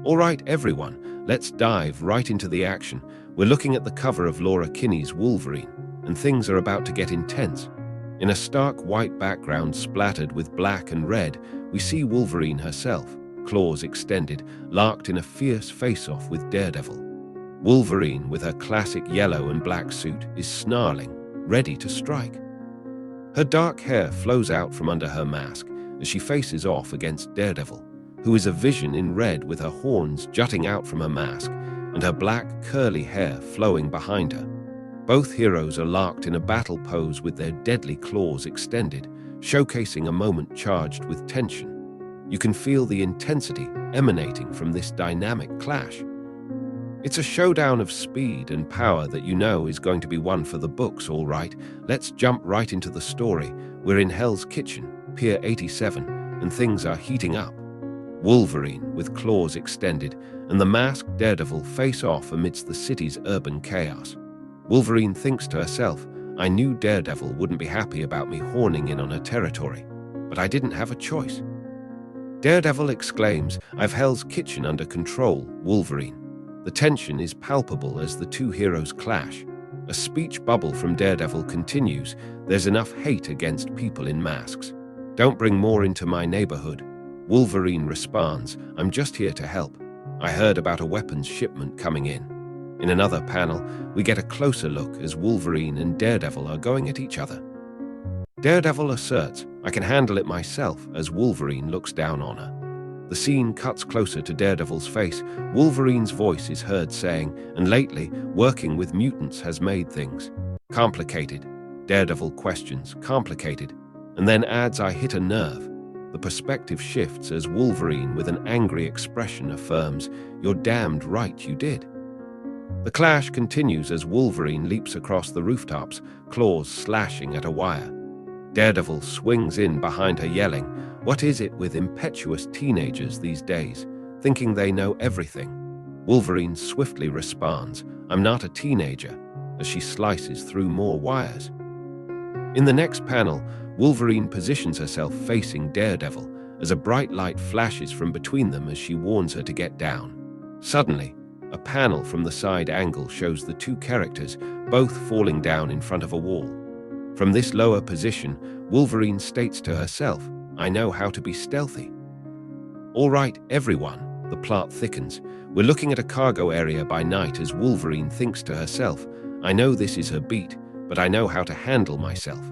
All right, everyone, let's dive right into the action. We're looking at the cover of Laura Kinney's Wolverine, and things are about to get intense. In a stark white background splattered with black and red, we see Wolverine herself, claws extended, locked in a fierce face-off with Daredevil. Wolverine, with her classic yellow and black suit, is snarling, ready to strike. Her dark hair flows out from under her mask as she faces off against Daredevil, who is a vision in red with her horns jutting out from her mask and her black, curly hair flowing behind her. Both heroes are locked in a battle pose with their deadly claws extended, showcasing a moment charged with tension. You can feel the intensity emanating from this dynamic clash. It's a showdown of speed and power that you know is going to be one for the books, all right. Let's jump right into the story. We're in Hell's Kitchen, Pier 87, and things are heating up. Wolverine, with claws extended, and the masked Daredevil face off amidst the city's urban chaos. Wolverine thinks to herself, I knew Daredevil wouldn't be happy about me horning in on her territory, but I didn't have a choice. Daredevil exclaims, I've Hell's Kitchen under control, Wolverine. The tension is palpable as the two heroes clash. A speech bubble from Daredevil continues, there's enough hate against people in masks. Don't bring more into my neighborhood. Wolverine responds, I'm just here to help. I heard about a weapons shipment coming in. In another panel, we get a closer look as Wolverine and Daredevil are going at each other. Daredevil asserts, I can handle it myself, as Wolverine looks down on her. The scene cuts closer to Daredevil's face. Wolverine's voice is heard saying, and lately, working with mutants has made things complicated. Daredevil questions, complicated, and then adds, I hit a nerve. The perspective shifts as Wolverine, with an angry expression, affirms, you're damned right you did. The clash continues as Wolverine leaps across the rooftops, claws slashing at a wire. Daredevil swings in behind her yelling, what is it with impetuous teenagers these days, thinking they know everything? Wolverine swiftly responds, I'm not a teenager, as she slices through more wires. In the next panel, Wolverine positions herself facing Daredevil as a bright light flashes from between them as she warns her to get down. Suddenly, a panel from the side angle shows the two characters both falling down in front of a wall. From this lower position, Wolverine states to herself, I know how to be stealthy. All right, everyone, the plot thickens. We're looking at a cargo area by night as Wolverine thinks to herself, I know this is her beat, but I know how to handle myself.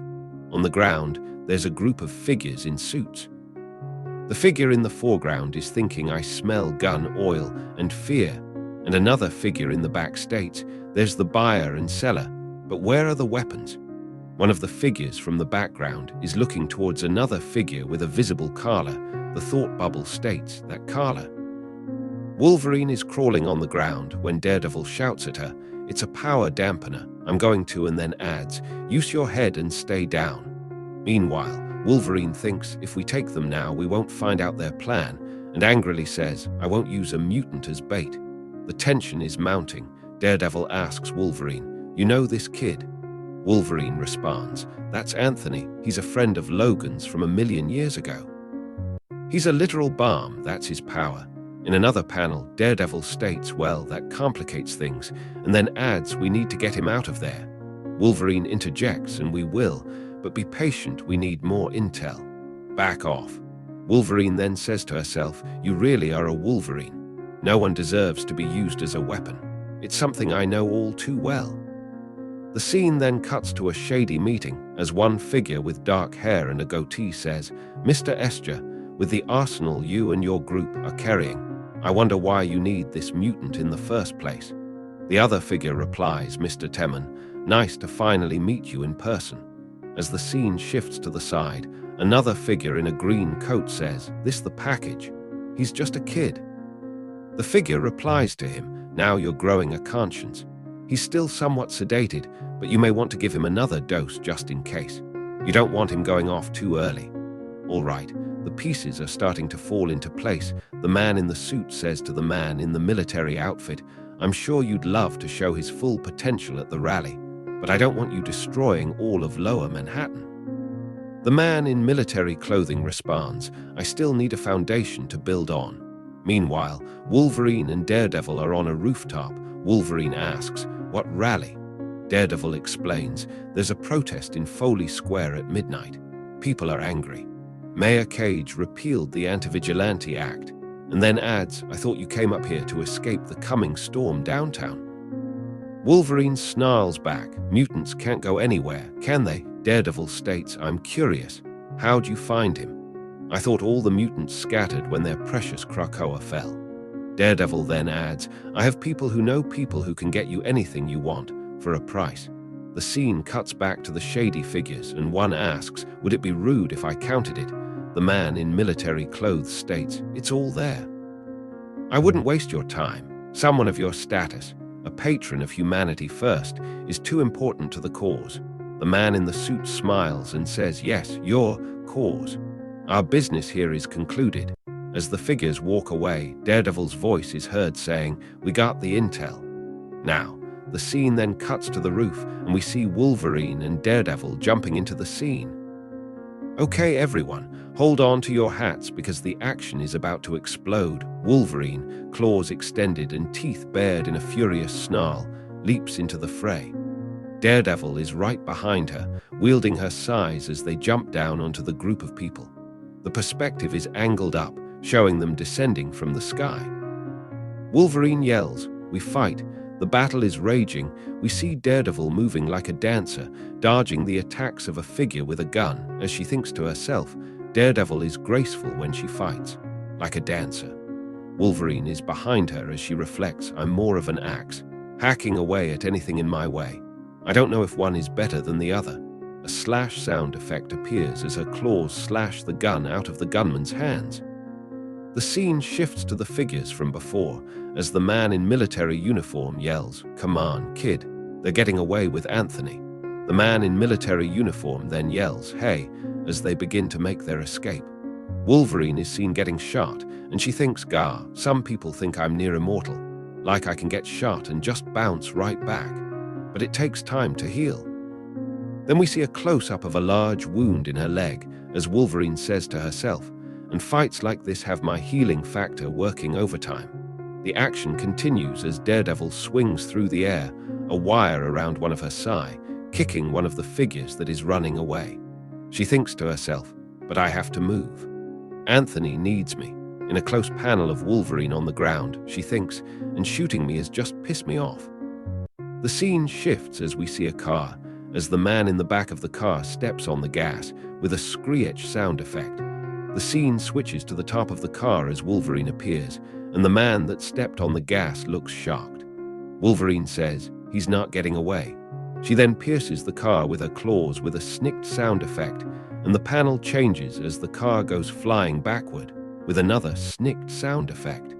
On the ground, there's a group of figures in suits. The figure in the foreground is thinking, I smell gun oil and fear, and another figure in the back states, there's the buyer and seller, but where are the weapons? One of the figures from the background is looking towards another figure with a visible collar. The thought bubble states that collar. Wolverine is crawling on the ground when Daredevil shouts at her, it's a power dampener, I'm going to, and then adds, use your head and stay down. Meanwhile, Wolverine thinks if we take them now, we won't find out their plan, and angrily says, I won't use a mutant as bait. The tension is mounting. Daredevil asks Wolverine, you know this kid? Wolverine responds, that's Anthony, he's a friend of Logan's from 1,000,000 years ago. He's a literal bomb, that's his power. In another panel, Daredevil states, well, that complicates things, and then adds, we need to get him out of there. Wolverine interjects, and we will, but be patient, we need more intel. Back off. Wolverine then says to herself, you really are a Wolverine. No one deserves to be used as a weapon. It's something I know all too well. The scene then cuts to a shady meeting as one figure with dark hair and a goatee says, Mr. Escher, with the arsenal you and your group are carrying, I wonder why you need this mutant in the first place. The other figure replies, Mr. Temmen, nice to finally meet you in person. As the scene shifts to the side, another figure in a green coat says, this the package? He's just a kid. The figure replies to him, now you're growing a conscience. He's still somewhat sedated, but you may want to give him another dose just in case. You don't want him going off too early. All right, the pieces are starting to fall into place. The man in the suit says to the man in the military outfit, I'm sure you'd love to show his full potential at the rally, but I don't want you destroying all of Lower Manhattan. The man in military clothing responds, I still need a foundation to build on. Meanwhile, Wolverine and Daredevil are on a rooftop. Wolverine asks, "What rally?" Daredevil explains, "There's a protest in Foley Square at midnight. People are angry. Mayor Cage repealed the Anti-Vigilante Act," and then adds, "I thought you came up here to escape the coming storm downtown." Wolverine snarls back, "Mutants can't go anywhere, can they?" Daredevil states, "I'm curious. How'd you find him?" "I thought all the mutants scattered when their precious Krakoa fell." Daredevil then adds, "I have people who can get you anything you want, for a price." The scene cuts back to the shady figures, and one asks, "Would it be rude if I counted it?" The man in military clothes states, "It's all there." "I wouldn't waste your time. Someone of your status, a patron of humanity first, is too important to the cause." The man in the suit smiles and says, "Yes, your cause. Our business here is concluded." As the figures walk away, Daredevil's voice is heard saying, "We got the intel." Now, the scene then cuts to the roof, and we see Wolverine and Daredevil jumping into the scene. "Okay, everyone, hold on to your hats because the action is about to explode." Wolverine, claws extended and teeth bared in a furious snarl, leaps into the fray. Daredevil is right behind her, wielding her sais as they jump down onto the group of people. The perspective is angled up, showing them descending from the sky. Wolverine yells, "We fight." The battle is raging. We see Daredevil moving like a dancer, dodging the attacks of a figure with a gun. As she thinks to herself, Daredevil is graceful when she fights, like a dancer. Wolverine is behind her as she reflects, "I'm more of an axe, hacking away at anything in my way. I don't know if one is better than the other." A slash sound effect appears as her claws slash the gun out of the gunman's hands. The scene shifts to the figures from before, as the man in military uniform yells, "Come on, kid, they're getting away with Anthony." The man in military uniform then yells, "Hey," as they begin to make their escape. Wolverine is seen getting shot, and she thinks, "Gah, some people think I'm near immortal, like I can get shot and just bounce right back. But it takes time to heal." Then we see a close-up of a large wound in her leg, as Wolverine says to herself, "And fights like this have my healing factor working overtime." The action continues as Daredevil swings through the air, a wire around one of her sai, kicking one of the figures that is running away. She thinks to herself, "But I have to move. Anthony needs me." In a close panel of Wolverine on the ground, she thinks, "And shooting me has just pissed me off." The scene shifts as we see a car, as the man in the back of the car steps on the gas with a screech sound effect. The scene switches to the top of the car as Wolverine appears, and the man that stepped on the gas looks shocked. Wolverine says, "He's not getting away." She then pierces the car with her claws with a snicked sound effect, and the panel changes as the car goes flying backward with another snicked sound effect.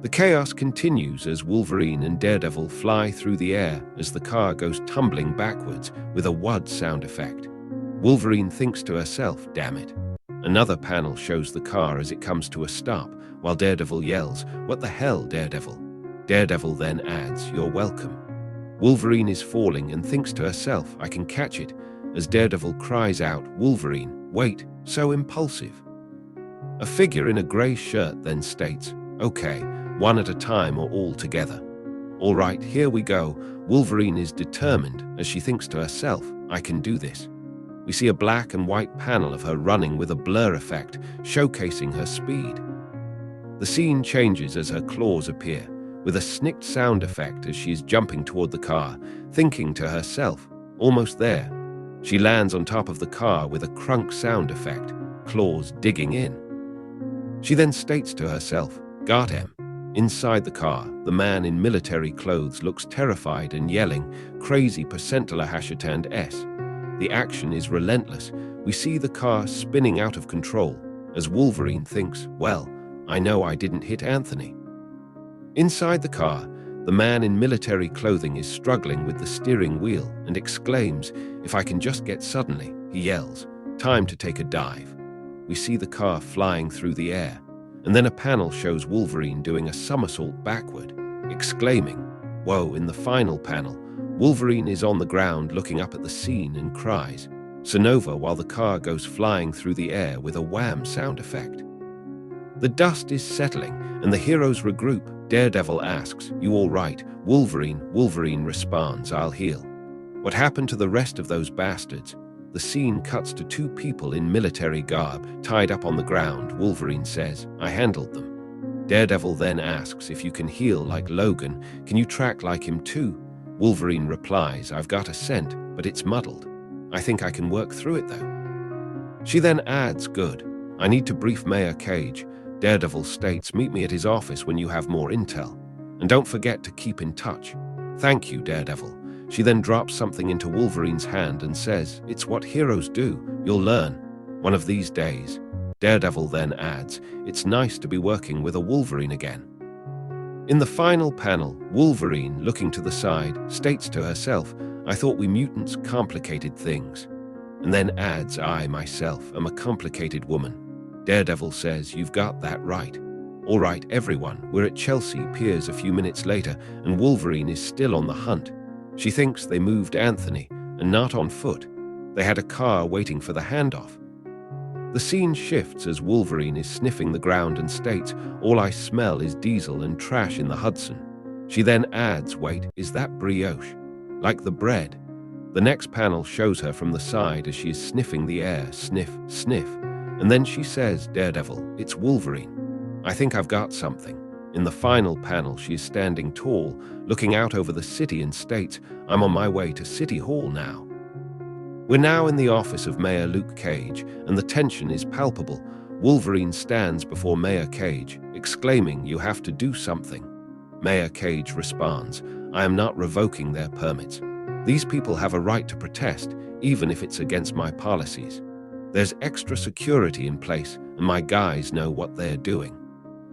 The chaos continues as Wolverine and Daredevil fly through the air as the car goes tumbling backwards with a wud sound effect. Wolverine thinks to herself, "Damn it." Another panel shows the car as it comes to a stop, while Daredevil yells, "What the hell, Daredevil?" Daredevil then adds, "You're welcome." Wolverine is falling and thinks to herself, "I can catch it," as Daredevil cries out, "Wolverine, wait, so impulsive." A figure in a grey shirt then states, "Okay, one at a time or all together." "All right, here we go." Wolverine is determined as she thinks to herself, "I can do this." We see a black and white panel of her running with a blur effect, showcasing her speed. The scene changes as her claws appear, with a snicked sound effect as she is jumping toward the car, thinking to herself, "Almost there." She lands on top of the car with a crunk sound effect, claws digging in. She then states to herself, "Got him." Inside the car, the man in military clothes looks terrified and yelling, "Crazy %hashtag S." The action is relentless. We see the car spinning out of control as Wolverine thinks, "Well, I know I didn't hit Anthony." Inside the car, the man in military clothing is struggling with the steering wheel and exclaims, "If I can just get suddenly," he yells, "Time to take a dive." We see the car flying through the air, and then a panel shows Wolverine doing a somersault backward, exclaiming, "Whoa." In the final panel, Wolverine is on the ground looking up at the scene and cries, "Sonova," while the car goes flying through the air with a wham sound effect. The dust is settling, and the heroes regroup. Daredevil asks, "You all right?" Wolverine responds, "I'll heal." What happened to the rest of those bastards? The scene cuts to two people in military garb, tied up on the ground. Wolverine says, "I handled them." Daredevil then asks, "If you can heal like Logan, can you track like him too?" Wolverine replies, "I've got a scent, but it's muddled. I think I can work through it though." She then adds, "Good. I need to brief Mayor Cage." Daredevil states, "Meet me at his office when you have more intel. And don't forget to keep in touch." "Thank you, Daredevil." She then drops something into Wolverine's hand and says, "It's what heroes do. You'll learn. One of these days." Daredevil then adds, "It's nice to be working with a Wolverine again." In the final panel, Wolverine, looking to the side, states to herself, "I thought we mutants complicated things." And then adds, "I, myself, am a complicated woman." Daredevil says, "You've got that right." "All right, everyone, we're at Chelsea Piers a few minutes later, and Wolverine is still on the hunt. She thinks they moved Anthony, and not on foot. They had a car waiting for the handoff." The scene shifts as Wolverine is sniffing the ground and states, "All I smell is diesel and trash in the Hudson." She then adds, "Wait, is that brioche? Like the bread?" The next panel shows her from the side as she is sniffing the air, sniff, sniff. And then she says, "Daredevil, it's Wolverine. I think I've got something." In the final panel, she is standing tall, looking out over the city and states, "I'm on my way to City Hall now." We're now in the office of Mayor Luke Cage, and the tension is palpable. Wolverine stands before Mayor Cage, exclaiming, "You have to do something." Mayor Cage responds, "I am not revoking their permits. These people have a right to protest, even if it's against my policies. There's extra security in place, and my guys know what they're doing."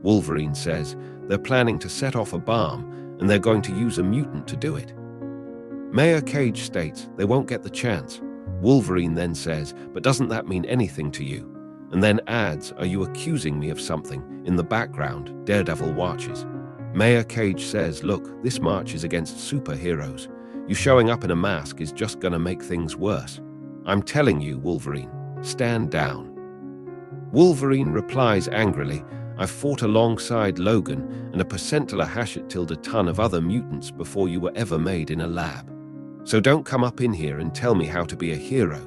Wolverine says, "They're planning to set off a bomb, and they're going to use a mutant to do it." Mayor Cage states, "They won't get the chance." Wolverine then says, "But doesn't that mean anything to you?" And then adds, "Are you accusing me of something?" In the background, Daredevil watches. Mayor Cage says, "Look, this march is against superheroes. You showing up in a mask is just gonna make things worse. I'm telling you, Wolverine, stand down." Wolverine replies angrily, "I've fought alongside Logan and a %ton of other mutants before you were ever made in a lab. So don't come up in here and tell me how to be a hero."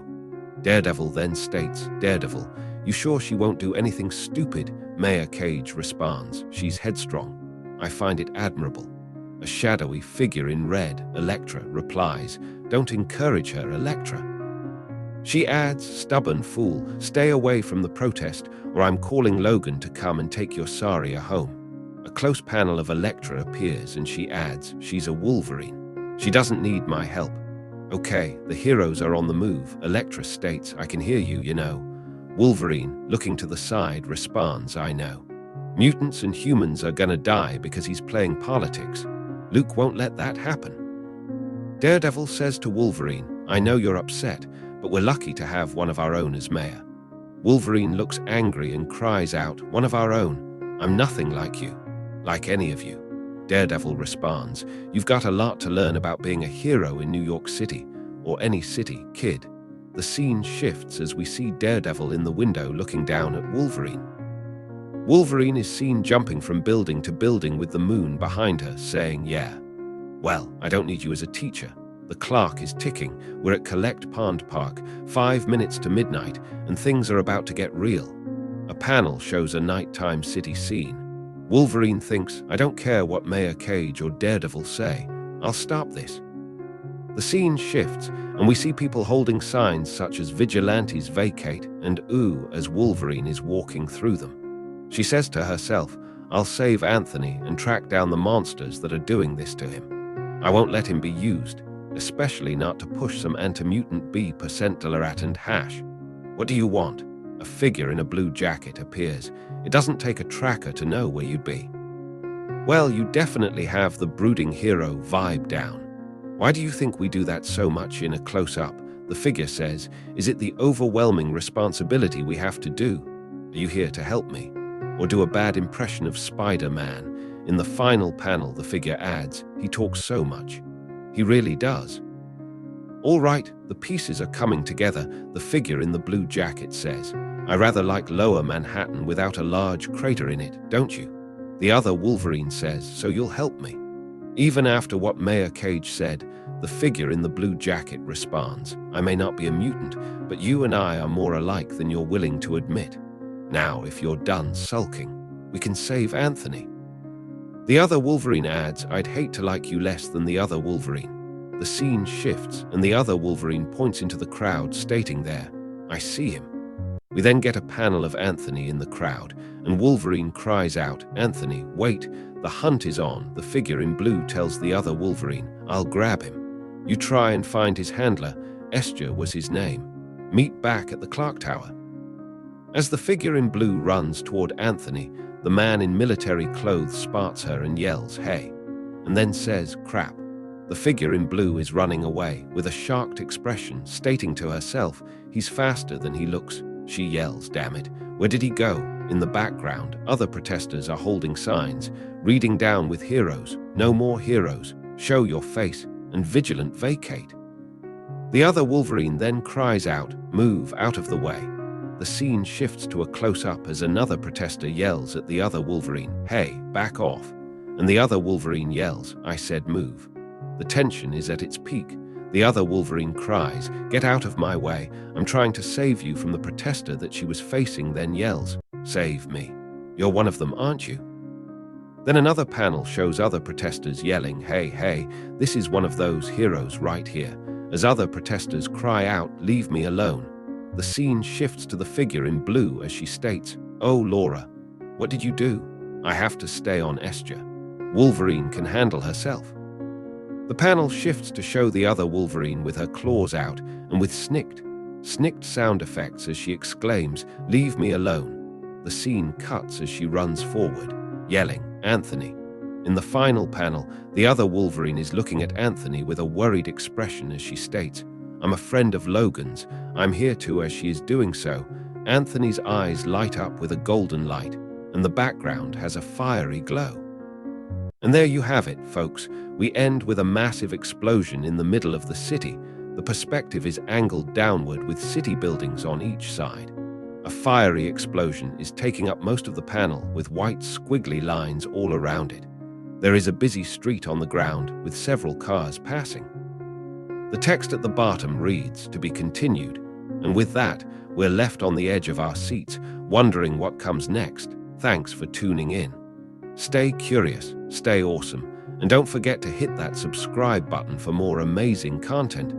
Daredevil then states, "Daredevil, you sure she won't do anything stupid?" Mayor Cage responds, "She's headstrong. I find it admirable." A shadowy figure in red, Elektra, replies, "Don't encourage her, Elektra." She adds, "Stubborn fool, stay away from the protest, or I'm calling Logan to come and take your Saria home." A close panel of Elektra appears and she adds, "She's a Wolverine. She doesn't need my help." "Okay, the heroes are on the move," Elektra states, "I can hear you, you know." Wolverine, looking to the side, responds, "I know. Mutants and humans are gonna die because he's playing politics. Luke won't let that happen." Daredevil says to Wolverine, "I know you're upset, but we're lucky to have one of our own as mayor." Wolverine looks angry and cries out, "One of our own? I'm nothing like you, like any of you." Daredevil responds, "You've got a lot to learn about being a hero in New York City, or any city, kid." The scene shifts as we see Daredevil in the window looking down at Wolverine. Wolverine is seen jumping from building to building with the moon behind her, saying, "Yeah. Well, I don't need you as a teacher. The clock is ticking. We're at Collect Pond Park, 5 minutes to midnight, and things are about to get real." A panel shows a nighttime city scene. Wolverine thinks, "I don't care what Mayor Cage or Daredevil say. I'll stop this." The scene shifts, and we see people holding signs such as "Vigilantes Vacate" and "Ooh" as Wolverine is walking through them. She says to herself, "I'll save Anthony and track down the monsters that are doing this to him. I won't let him be used, especially not to push some anti-mutant B% and hash." "What do you want?" A figure in a blue jacket appears. "It doesn't take a tracker to know where you'd be." "Well, you definitely have the brooding hero vibe down. Why do you think we do that so much in a close-up?" The figure says, "Is it the overwhelming responsibility we have to do? Are you here to help me? Or do a bad impression of Spider-Man?" In the final panel, the figure adds, "He talks so much. He really does." "All right, the pieces are coming together," the figure in the blue jacket says. I rather like Lower Manhattan without a large crater in it, don't you? The other Wolverine says, so you'll help me. Even after what Mayor Cage said, the figure in the blue jacket responds, I may not be a mutant, but you and I are more alike than you're willing to admit. Now, if you're done sulking, we can save Anthony. The other Wolverine adds, I'd hate to like you less than the other Wolverine. The scene shifts, and the other Wolverine points into the crowd, stating there, I see him. We then get a panel of Anthony in the crowd, and Wolverine cries out, Anthony, wait, the hunt is on. The figure in blue tells the other Wolverine, I'll grab him. You try and find his handler, Esther was his name. Meet back at the clock tower. As the figure in blue runs toward Anthony, the man in military clothes spots her and yells, hey, and then says, crap. The figure in blue is running away, with a shocked expression, stating to herself, he's faster than he looks. She yells, damn it, where did he go? In the background, other protesters are holding signs, reading down with heroes, no more heroes, show your face, and vigilant vacate. The other Wolverine then cries out, move out of the way. The scene shifts to a close-up as another protester yells at the other Wolverine, hey, back off. And the other Wolverine yells, I said move. The tension is at its peak. The other Wolverine cries, get out of my way, I'm trying to save you from the protester that she was facing, then yells, save me. You're one of them, aren't you? Then another panel shows other protesters yelling, hey, hey, this is one of those heroes right here. As other protesters cry out, leave me alone. The scene shifts to the figure in blue as she states, oh, Laura, what did you do? I have to stay on Esther. Wolverine can handle herself. The panel shifts to show the other Wolverine with her claws out and with snicked sound effects as she exclaims, leave me alone. The scene cuts as she runs forward, yelling, Anthony. In the final panel, the other Wolverine is looking at Anthony with a worried expression as she states, I'm a friend of Logan's. I'm here too. As she is doing so, Anthony's eyes light up with a golden light, and the background has a fiery glow. And there you have it, folks. We end with a massive explosion in the middle of the city. The perspective is angled downward with city buildings on each side. A fiery explosion is taking up most of the panel with white squiggly lines all around it. There is a busy street on the ground with several cars passing. The text at the bottom reads, to be continued, and with that, we're left on the edge of our seats, wondering what comes next. Thanks for tuning in. Stay curious, stay awesome, and don't forget to hit that subscribe button for more amazing content.